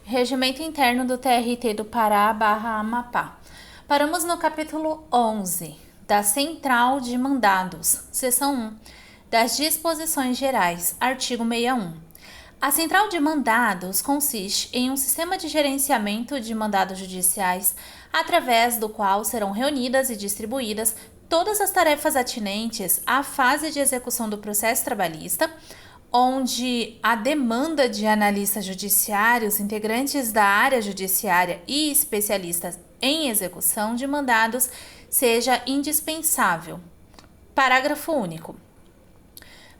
Regimento interno do TRT do Pará/Amapá. Paramos no capítulo 11 da Central de Mandados, seção 1, das Disposições Gerais, artigo 61. A Central de Mandados consiste em um sistema de gerenciamento de mandados judiciais, através do qual serão reunidas e distribuídas todas as tarefas atinentes à fase de execução do processo trabalhista, onde a demanda de analistas judiciários, integrantes da área judiciária e especialistas em execução de mandados seja indispensável. Parágrafo único.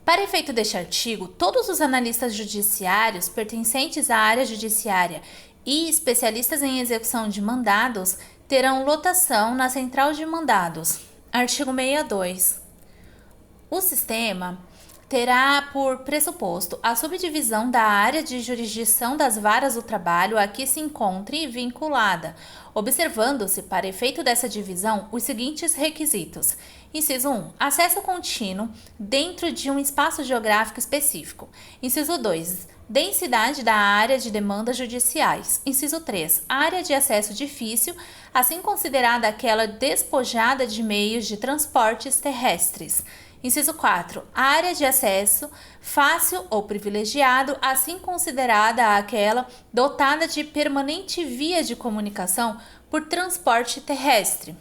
Para efeito deste artigo, todos os analistas judiciários pertencentes à área judiciária e especialistas em execução de mandados terão lotação na Central de Mandados. Artigo 62. O sistema terá por pressuposto a subdivisão da área de jurisdição das varas do trabalho a que se encontre vinculada, observando-se, para efeito dessa divisão, os seguintes requisitos. Inciso 1. Acesso contínuo dentro de um espaço geográfico específico. Inciso 2. Densidade da área de demandas judiciais. Inciso 3. Área de acesso difícil, assim considerada aquela despojada de meios de transportes terrestres. Inciso 4. Área de acesso fácil ou privilegiado, assim considerada aquela dotada de permanente via de comunicação por transporte terrestre.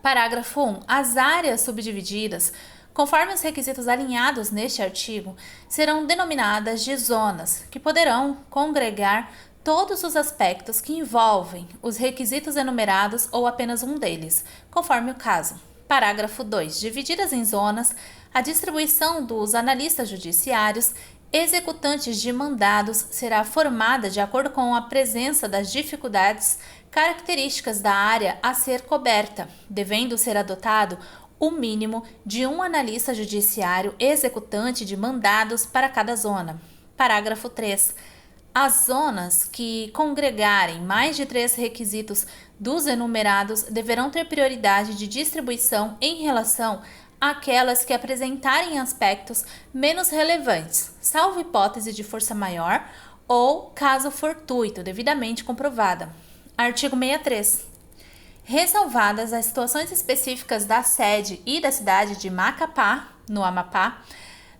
Parágrafo 1. As áreas subdivididas, conforme os requisitos alinhados neste artigo, serão denominadas de zonas, que poderão congregar todos os aspectos que envolvem os requisitos enumerados ou apenas um deles, conforme o caso. Parágrafo 2. Divididas em zonas, a distribuição dos analistas judiciários executantes de mandados será formada de acordo com a presença das dificuldades características da área a ser coberta, devendo ser adotado o mínimo de um analista judiciário executante de mandados para cada zona. Parágrafo 3. As zonas que congregarem mais de 3 requisitos dos enumerados deverão ter prioridade de distribuição em relação àquelas que apresentarem aspectos menos relevantes, salvo hipótese de força maior ou caso fortuito, devidamente comprovada. Artigo 63. Ressalvadas as situações específicas da sede e da cidade de Macapá, no Amapá,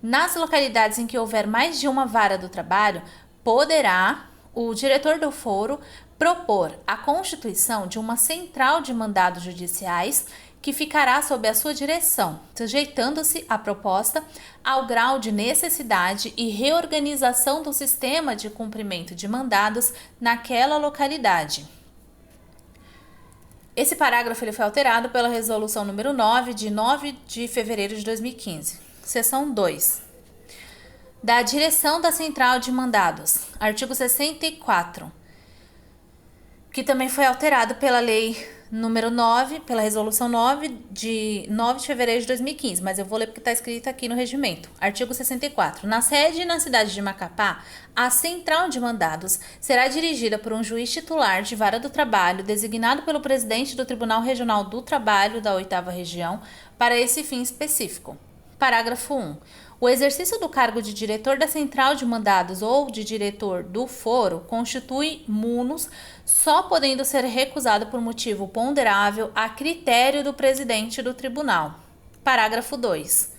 nas localidades em que houver mais de uma vara do trabalho, poderá o diretor do foro propor a constituição de uma central de mandados judiciais que ficará sob a sua direção, sujeitando-se a proposta ao grau de necessidade e reorganização do sistema de cumprimento de mandados naquela localidade. Esse parágrafo ele foi alterado pela resolução número 9, de 9 de fevereiro de 2015. Seção 2. Da direção da Central de Mandados. Artigo 64. Que também foi alterado pela lei número 9, pela resolução 9, de 9 de fevereiro de 2015. Mas eu vou ler porque está escrito aqui no regimento. Artigo 64. Na sede e na cidade de Macapá, a Central de Mandados será dirigida por um juiz titular de vara do trabalho, designado pelo presidente do Tribunal Regional do Trabalho da 8ª Região, para esse fim específico. Parágrafo 1. O exercício do cargo de diretor da Central de Mandados ou de diretor do foro constitui munus, só podendo ser recusado por motivo ponderável a critério do presidente do tribunal. Parágrafo 2.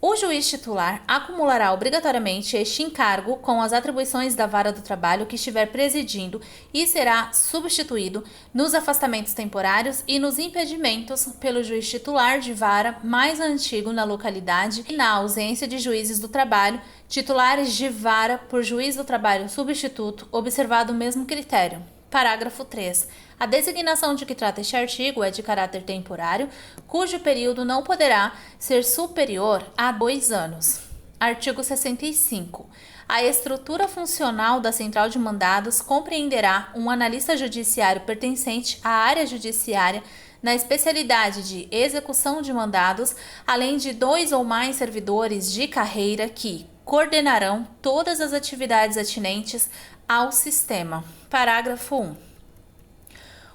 O juiz titular acumulará obrigatoriamente este encargo com as atribuições da vara do trabalho que estiver presidindo e será substituído nos afastamentos temporários e nos impedimentos pelo juiz titular de vara mais antigo na localidade e na ausência de juízes do trabalho, titulares de vara por juiz do trabalho substituto, observado o mesmo critério. Parágrafo 3. A designação de que trata este artigo é de caráter temporário, cujo período não poderá ser superior a 2 anos. Artigo 65. A estrutura funcional da Central de Mandados compreenderá um analista judiciário pertencente à área judiciária na especialidade de execução de mandados, além de 2 ou mais servidores de carreira que coordenarão todas as atividades atinentes ao sistema. Parágrafo 1.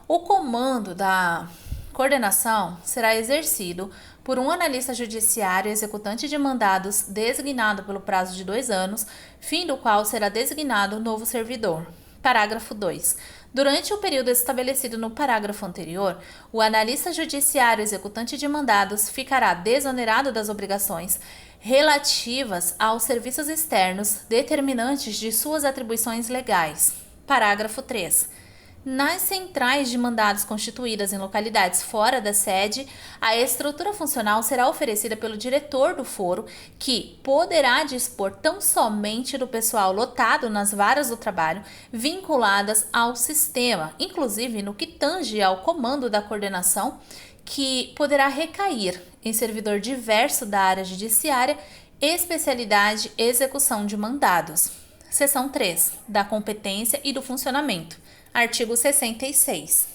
O comando da coordenação será exercido por um analista judiciário executante de mandados designado pelo prazo de 2 anos, fim do qual será designado novo servidor. Parágrafo 2. Durante o período estabelecido no parágrafo anterior, o analista judiciário executante de mandados ficará desonerado das obrigações relativas aos serviços externos determinantes de suas atribuições legais. Parágrafo 3. Nas centrais de mandados constituídas em localidades fora da sede, a estrutura funcional será oferecida pelo diretor do foro, que poderá dispor tão somente do pessoal lotado nas varas do trabalho vinculadas ao sistema, inclusive no que tange ao comando da coordenação, que poderá recair em servidor diverso da área judiciária, especialidade execução de mandados. Seção 3. Da competência e do funcionamento. Artigo 66.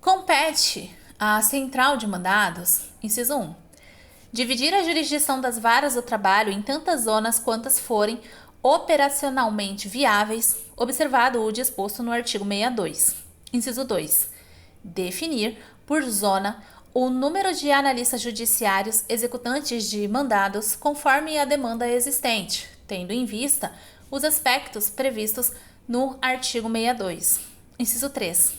Compete à Central de Mandados, inciso 1, dividir a jurisdição das varas do trabalho em tantas zonas quantas forem operacionalmente viáveis, observado o disposto no artigo 62. Inciso 2. Definir, por zona, o número de analistas judiciários executantes de mandados conforme a demanda existente, tendo em vista os aspectos previstos no artigo 62. Inciso 3.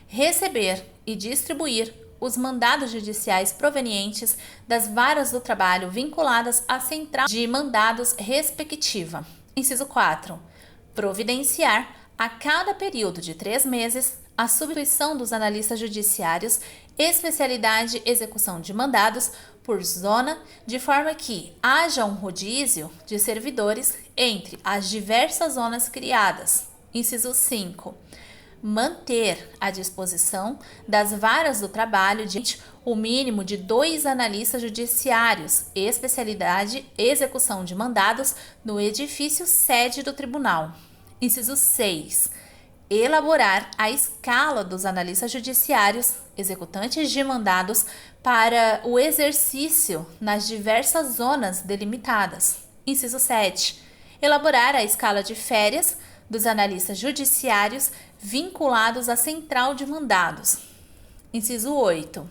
Receber e distribuir os mandados judiciais provenientes das varas do trabalho vinculadas à central de mandados respectiva. Inciso 4. Providenciar, a cada período de 3 meses, a substituição dos analistas judiciários, especialidade execução de mandados, por zona, de forma que haja um rodízio de servidores entre as diversas zonas criadas. Inciso 5. Manter à disposição das varas do trabalho o mínimo de 2 analistas judiciários, especialidade execução de mandados, no edifício sede do tribunal. Inciso 6. Elaborar a escala dos analistas judiciários executantes de mandados para o exercício nas diversas zonas delimitadas. Inciso 7. Elaborar a escala de férias dos analistas judiciários vinculados à central de mandados. Inciso 8.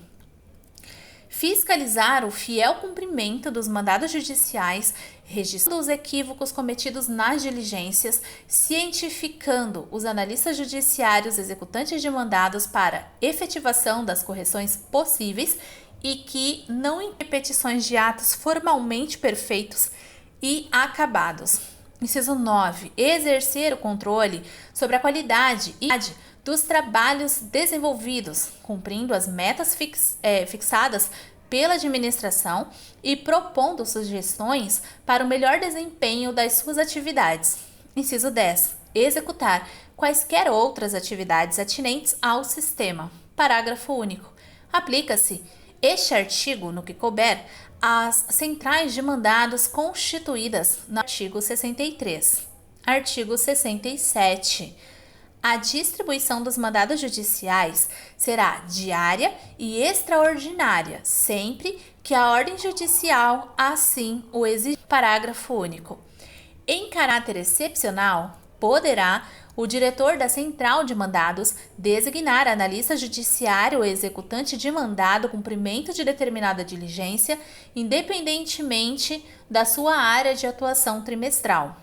Fiscalizar o fiel cumprimento dos mandados judiciais, registrando os equívocos cometidos nas diligências, cientificando os analistas judiciários executantes de mandados para efetivação das correções possíveis e que não em repetições de atos formalmente perfeitos e acabados. Inciso 9. Exercer o controle sobre a qualidade e dos trabalhos desenvolvidos, cumprindo as metas fixadas pela administração e propondo sugestões para o melhor desempenho das suas atividades. Inciso 10. Executar quaisquer outras atividades atinentes ao sistema. Parágrafo único. Aplica-se este artigo, no que couber, às centrais de mandados constituídas no artigo 63. Artigo 67. A distribuição dos mandados judiciais será diária e extraordinária, sempre que a ordem judicial assim o exigir. Parágrafo único. Em caráter excepcional, poderá o diretor da central de mandados designar analista judiciário ou executante de mandado cumprimento de determinada diligência, independentemente da sua área de atuação trimestral.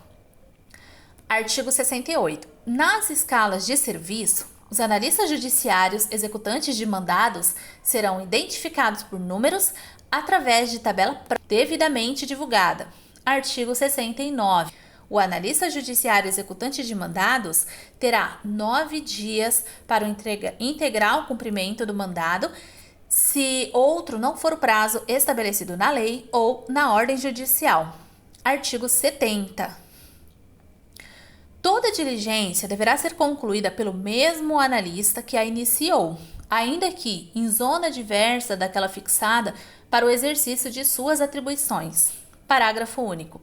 Artigo 68. Nas escalas de serviço, os analistas judiciários executantes de mandados serão identificados por números através de tabela devidamente divulgada. Artigo 69. O analista judiciário executante de mandados terá 9 dias para o integral cumprimento do mandado, se outro não for o prazo estabelecido na lei ou na ordem judicial. Artigo 70. Toda diligência deverá ser concluída pelo mesmo analista que a iniciou, ainda que em zona diversa daquela fixada para o exercício de suas atribuições. Parágrafo único.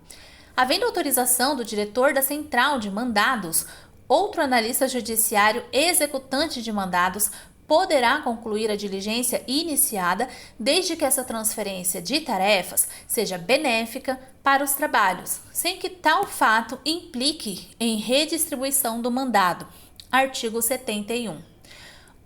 Havendo autorização do diretor da central de mandados, outro analista judiciário executante de mandados poderá concluir a diligência iniciada desde que essa transferência de tarefas seja benéfica para os trabalhos, sem que tal fato implique em redistribuição do mandado. Artigo 71.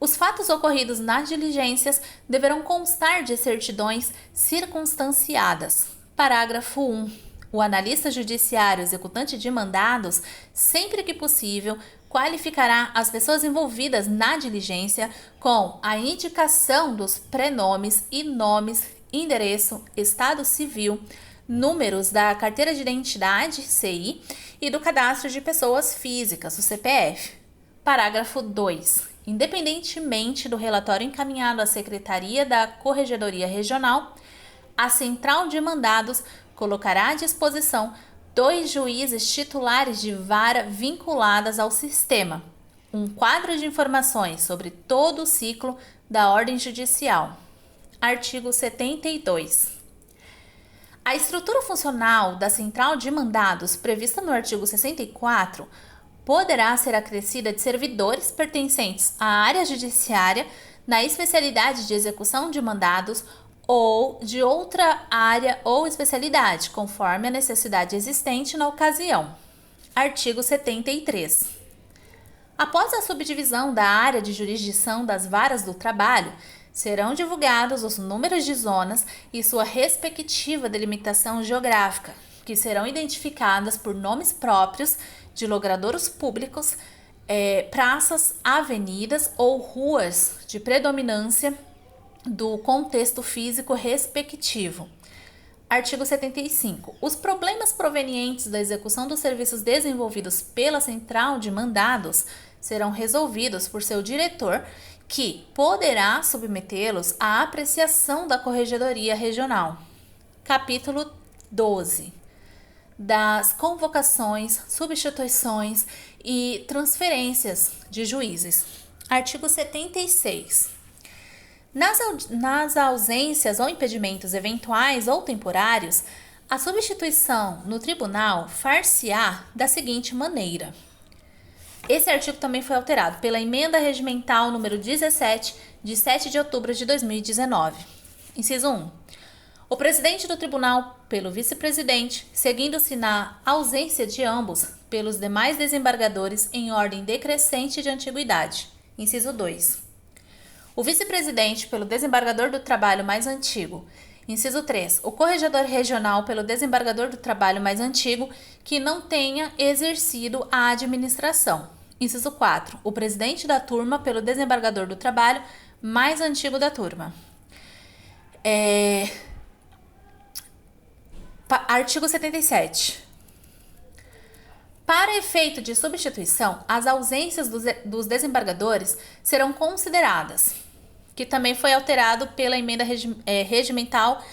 Os fatos ocorridos nas diligências deverão constar de certidões circunstanciadas. Parágrafo 1. O analista judiciário executante de mandados, sempre que possível, qualificará as pessoas envolvidas na diligência com a indicação dos prenomes e nomes, endereço, estado civil, números da carteira de identidade, CI, e do cadastro de pessoas físicas, o CPF. Parágrafo 2. Independentemente do relatório encaminhado à Secretaria da Corregedoria Regional, a Central de Mandados colocará à disposição 2 juízes titulares de vara vinculadas ao sistema, um quadro de informações sobre todo o ciclo da ordem judicial. Artigo 72. A estrutura funcional da Central de Mandados, prevista no artigo 64, poderá ser acrescida de servidores pertencentes à área judiciária na especialidade de execução de mandados ou de outra área ou especialidade, conforme a necessidade existente na ocasião. Artigo 73. Após a subdivisão da área de jurisdição das varas do trabalho, serão divulgados os números de zonas e sua respectiva delimitação geográfica, que serão identificadas por nomes próprios de logradouros públicos, praças, avenidas ou ruas de predominância do contexto físico respectivo. Artigo 75. Os problemas provenientes da execução dos serviços desenvolvidos pela Central de Mandados serão resolvidos por seu diretor, que poderá submetê-los à apreciação da Corregedoria Regional. Capítulo 12. Das convocações, substituições e transferências de juízes. Artigo 76. Nas ausências ou impedimentos eventuais ou temporários, a substituição no tribunal far-se-á da seguinte maneira. Esse artigo também foi alterado pela Emenda Regimental número 17, de 7 de outubro de 2019. Inciso 1. O presidente do tribunal, pelo vice-presidente, seguindo-se na ausência de ambos, pelos demais desembargadores em ordem decrescente de antiguidade. Inciso 2. O vice-presidente, pelo desembargador do trabalho mais antigo. Inciso 3. O corregedor regional, pelo desembargador do trabalho mais antigo, que não tenha exercido a administração. Inciso 4. O presidente da turma, pelo desembargador do trabalho mais antigo da turma. Artigo 77. Para efeito de substituição, as ausências dos desembargadores serão consideradas, que também foi alterado pela Emenda Regimental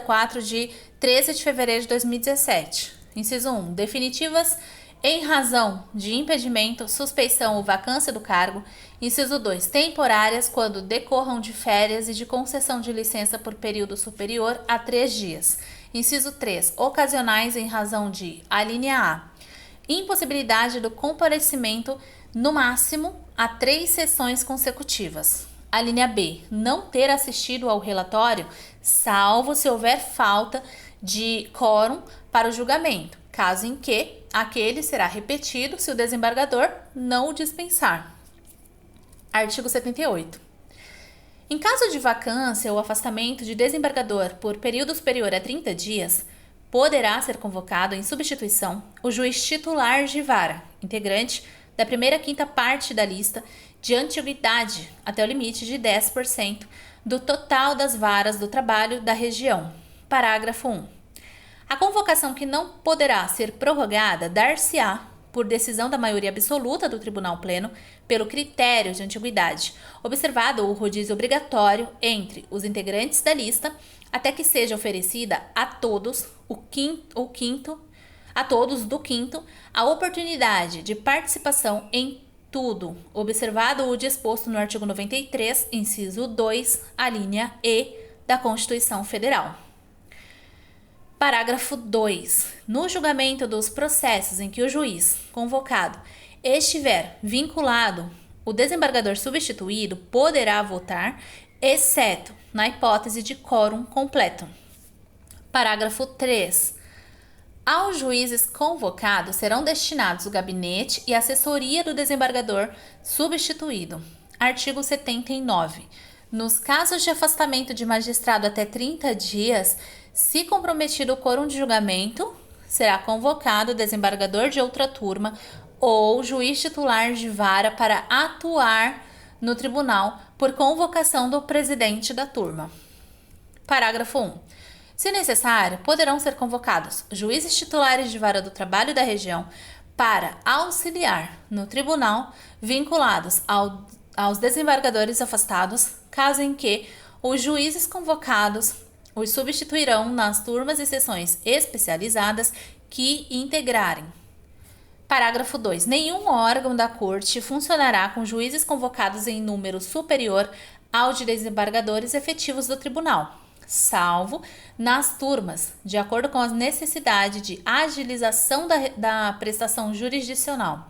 004 de 13 de fevereiro de 2017. Inciso 1. Definitivas em razão de impedimento, suspeição ou vacância do cargo. Inciso 2. Temporárias quando decorram de férias e de concessão de licença por período superior a 3 dias. Inciso 3. Ocasionais em razão de, alínea A, impossibilidade do comparecimento no máximo a 3 sessões consecutivas. Alínea B. Não ter assistido ao relatório, salvo se houver falta de quórum para o julgamento, caso em que aquele será repetido se o desembargador não o dispensar. Artigo 78. Em caso de vacância ou afastamento de desembargador por período superior a 30 dias, poderá ser convocado em substituição o juiz titular de vara, integrante da primeira quinta parte da lista de antiguidade até o limite de 10% do total das varas do trabalho da região. Parágrafo 1. A convocação que não poderá ser prorrogada dar-se-á por decisão da maioria absoluta do Tribunal Pleno pelo critério de antiguidade, observado o rodízio obrigatório entre os integrantes da lista, até que seja oferecida a todos do quinto a oportunidade de participação em tudo, observado o disposto no artigo 93, inciso 2, a linha E da Constituição Federal. Parágrafo 2. No julgamento dos processos em que o juiz convocado estiver vinculado, o desembargador substituído poderá votar, exceto na hipótese de quórum completo. Parágrafo 3. Aos juízes convocados serão destinados o gabinete e assessoria do desembargador substituído. Artigo 79. Nos casos de afastamento de magistrado até 30 dias, se comprometido o quórum de julgamento, será convocado o desembargador de outra turma ou juiz titular de vara para atuar no tribunal por convocação do presidente da turma. Parágrafo 1. Se necessário, poderão ser convocados juízes titulares de vara do trabalho da região para auxiliar no tribunal vinculados aos desembargadores afastados, caso em que os juízes convocados os substituirão nas turmas e sessões especializadas que integrarem. Parágrafo 2. Nenhum órgão da Corte funcionará com juízes convocados em número superior ao de desembargadores efetivos do tribunal, salvo nas turmas, de acordo com a necessidade de agilização da prestação jurisdicional.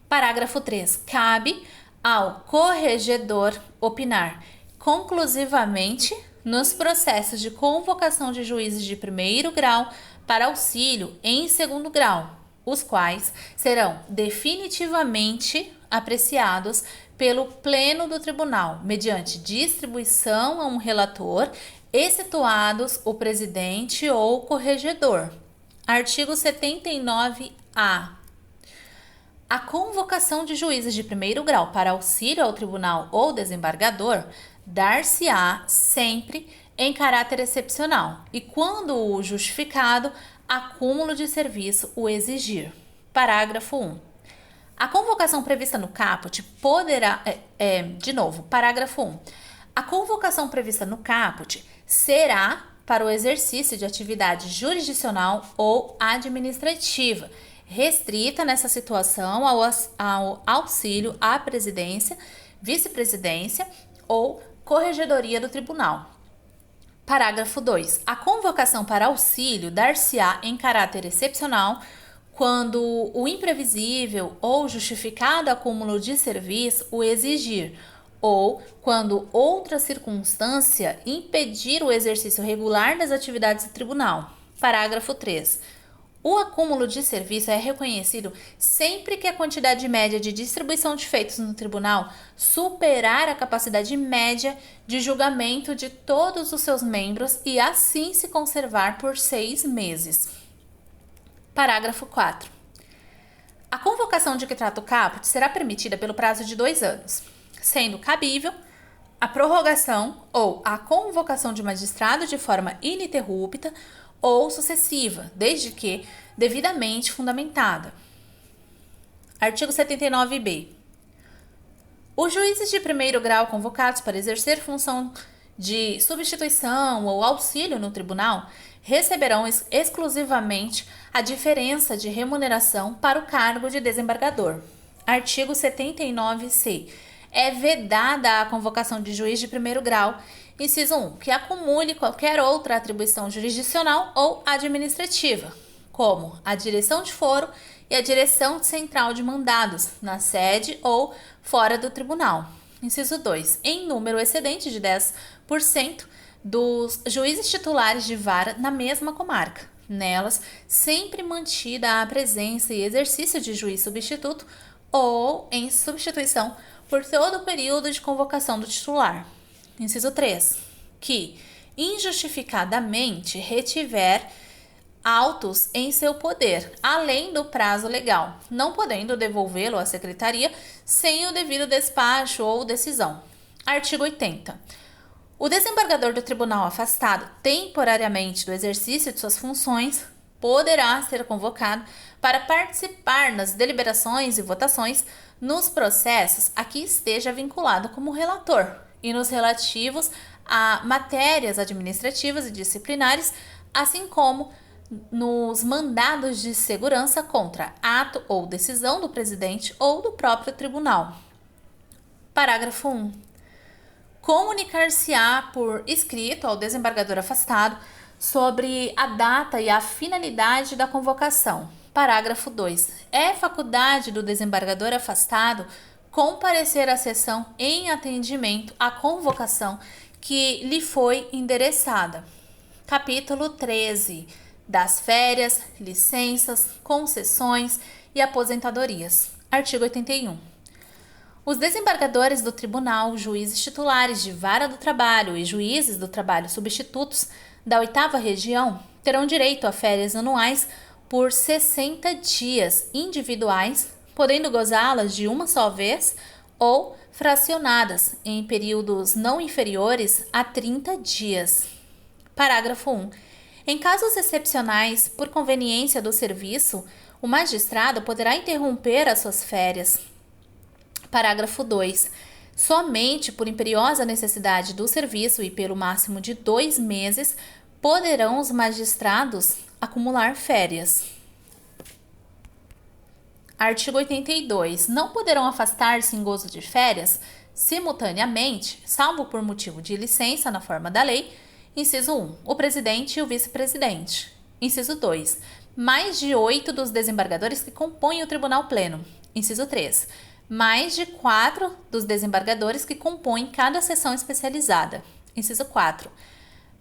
Parágrafo 3. Cabe ao corregedor opinar conclusivamente nos processos de convocação de juízes de primeiro grau para auxílio em segundo grau, os quais serão definitivamente apreciados pelo Pleno do Tribunal, mediante distribuição a um relator, excetuados o presidente ou corregedor. Artigo 79-A. A convocação de juízes de primeiro grau para auxílio ao tribunal ou desembargador dar-se-á sempre em caráter excepcional e, quando o justificado acúmulo de serviço o exigir. Parágrafo 1. A convocação prevista no caput poderá... Parágrafo 1. A convocação prevista no caput será para o exercício de atividade jurisdicional ou administrativa, restrita nessa situação ao auxílio à presidência, vice-presidência ou corregedoria do tribunal. Parágrafo 2. A convocação para auxílio dar-se-á em caráter excepcional quando o imprevisível ou justificado acúmulo de serviço o exigir, ou quando outra circunstância impedir o exercício regular das atividades do tribunal. Parágrafo 3. O acúmulo de serviço é reconhecido sempre que a quantidade média de distribuição de feitos no tribunal superar a capacidade média de julgamento de todos os seus membros e assim se conservar por 6 meses. Parágrafo 4. A convocação de que trata o caput será permitida pelo prazo de 2 anos, sendo cabível a prorrogação ou a convocação de magistrado de forma ininterrupta ou sucessiva, desde que devidamente fundamentada. Artigo 79b. Os juízes de primeiro grau convocados para exercer função de substituição ou auxílio no tribunal receberão exclusivamente a diferença de remuneração para o cargo de desembargador. Artigo 79c. É vedada a convocação de juiz de primeiro grau, inciso 1, que acumule qualquer outra atribuição jurisdicional ou administrativa, como a direção de foro e a direção central de mandados, na sede ou fora do tribunal. Inciso 2, em número excedente de 10% dos juízes titulares de vara na mesma comarca. Nelas, sempre mantida a presença e exercício de juiz substituto ou em substituição por todo o período de convocação do titular. Inciso 3. Que injustificadamente retiver autos em seu poder, além do prazo legal, não podendo devolvê-lo à secretaria sem o devido despacho ou decisão. Artigo 80. O desembargador do tribunal afastado temporariamente do exercício de suas funções poderá ser convocado para participar nas deliberações e votações nos processos a que esteja vinculado como relator e nos relativos a matérias administrativas e disciplinares, assim como nos mandados de segurança contra ato ou decisão do presidente ou do próprio tribunal. Parágrafo 1. Comunicar-se-á por escrito ao desembargador afastado sobre a data e a finalidade da convocação. Parágrafo 2. É faculdade do desembargador afastado comparecer à sessão em atendimento à convocação que lhe foi endereçada. Capítulo 13. Das férias, licenças, concessões e aposentadorias. Artigo 81. Os desembargadores do tribunal, juízes titulares de vara do trabalho e juízes do trabalho substitutos da 8ª região terão direito a férias anuais por 60 dias individuais, podendo gozá-las de uma só vez ou fracionadas em períodos não inferiores a 30 dias. Parágrafo 1. Em casos excepcionais, por conveniência do serviço, o magistrado poderá interromper as suas férias. Parágrafo 2. Somente por imperiosa necessidade do serviço e pelo máximo de 2 meses poderão os magistrados acumular férias. Artigo 82. Não poderão afastar-se em gozo de férias simultaneamente, salvo por motivo de licença na forma da lei. Inciso 1. O presidente e o vice-presidente. Inciso 2. Mais de 8 dos desembargadores que compõem o Tribunal Pleno. Inciso 3. Mais de 4 dos desembargadores que compõem cada seção especializada. Inciso 4.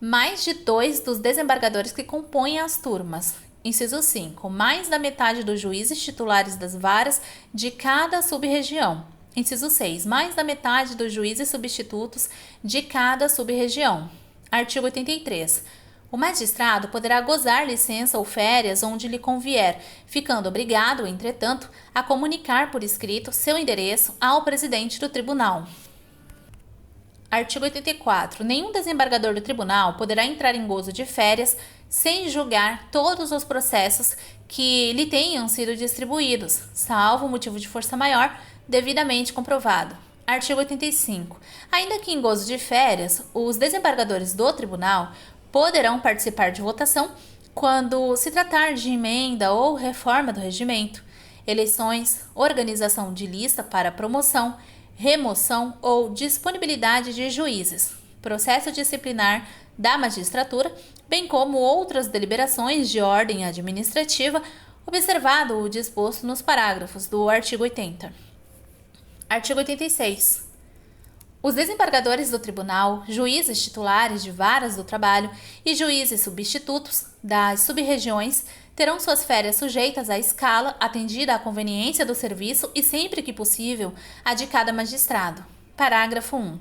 Mais de 2 dos desembargadores que compõem as turmas. Inciso 5. Mais da metade dos juízes titulares das varas de cada sub-região. Inciso 6. Mais da metade dos juízes substitutos de cada sub-região. Artigo 83. O magistrado poderá gozar licença ou férias onde lhe convier, ficando obrigado, entretanto, a comunicar por escrito seu endereço ao presidente do tribunal. Artigo 84. Nenhum desembargador do tribunal poderá entrar em gozo de férias sem julgar todos os processos que lhe tenham sido distribuídos, salvo motivo de força maior devidamente comprovado. Artigo 85. Ainda que em gozo de férias, os desembargadores do tribunal poderão participar de votação quando se tratar de emenda ou reforma do regimento, eleições, organização de lista para promoção, remoção ou disponibilidade de juízes, processo disciplinar da magistratura, bem como outras deliberações de ordem administrativa, observado o disposto nos parágrafos do artigo 80. Artigo 86. Os desembargadores do tribunal, juízes titulares de varas do trabalho e juízes substitutos das sub-regiões terão suas férias sujeitas à escala atendida à conveniência do serviço e, sempre que possível, a de cada magistrado. Parágrafo 1.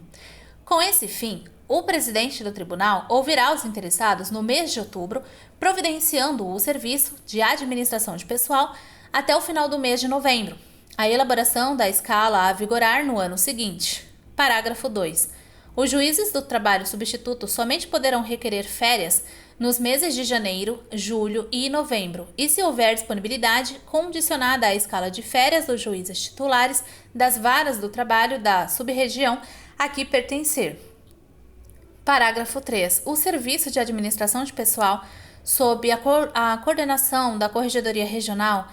Com esse fim, o presidente do tribunal ouvirá os interessados no mês de outubro, providenciando o serviço de administração de pessoal até o final do mês de novembro, a elaboração da escala a vigorar no ano seguinte. Parágrafo 2. Os juízes do trabalho substituto somente poderão requerer férias nos meses de janeiro, julho e novembro, e se houver disponibilidade, condicionada à escala de férias dos juízes titulares das varas do trabalho da sub-região a que pertencer. Parágrafo 3. O Serviço de Administração de Pessoal, sob a coordenação da Corregedoria Regional,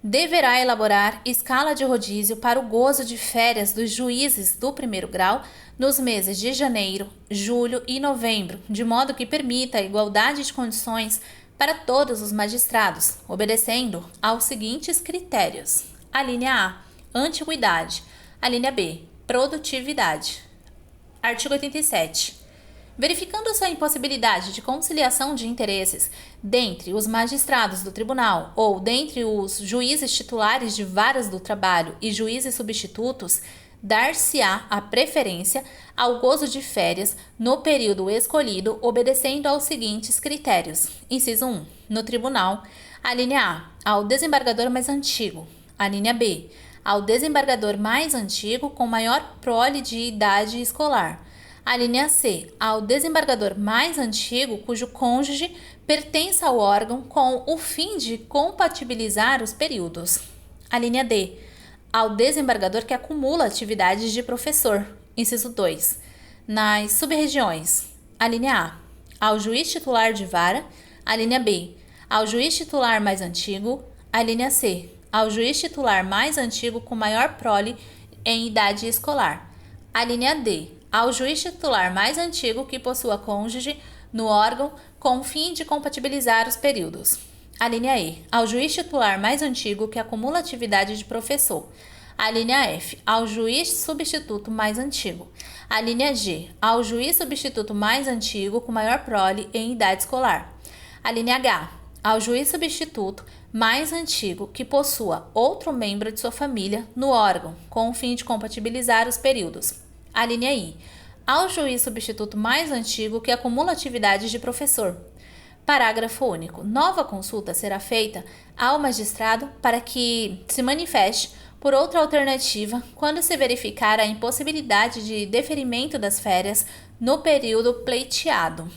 deverá elaborar escala de rodízio para o gozo de férias dos juízes do primeiro grau nos meses de janeiro, julho e novembro, de modo que permita a igualdade de condições para todos os magistrados, obedecendo aos seguintes critérios. A linha A, antiguidade. A linha B, produtividade. Artigo 87. Verificando-se a impossibilidade de conciliação de interesses dentre os magistrados do tribunal ou dentre os juízes titulares de varas do trabalho e juízes substitutos, dar-se-á a preferência ao gozo de férias no período escolhido, obedecendo aos seguintes critérios. Inciso 1. No tribunal, a linha A, ao desembargador mais antigo. A linha B, ao desembargador mais antigo com maior prole de idade escolar. A linha C, ao desembargador mais antigo cujo cônjuge pertença ao órgão com o fim de compatibilizar os períodos. A linha D, ao desembargador que acumula atividades de professor. Inciso 2. Nas sub-regiões. A linha A, ao juiz titular de vara. A linha B, ao juiz titular mais antigo. A linha C, ao juiz titular mais antigo com maior prole em idade escolar. A linha D, ao juiz titular mais antigo que possua cônjuge no órgão com o fim de compatibilizar os períodos. A linha E, ao juiz titular mais antigo que acumula atividade de professor. A linha F, ao juiz substituto mais antigo. A linha G, ao juiz substituto mais antigo com maior prole em idade escolar. A linha H, ao juiz substituto mais antigo que possua outro membro de sua família no órgão com o fim de compatibilizar os períodos. A linha I, ao juiz substituto mais antigo que acumula atividades de professor. Parágrafo único. Nova consulta será feita ao magistrado para que se manifeste por outra alternativa quando se verificar a impossibilidade de deferimento das férias no período pleiteado.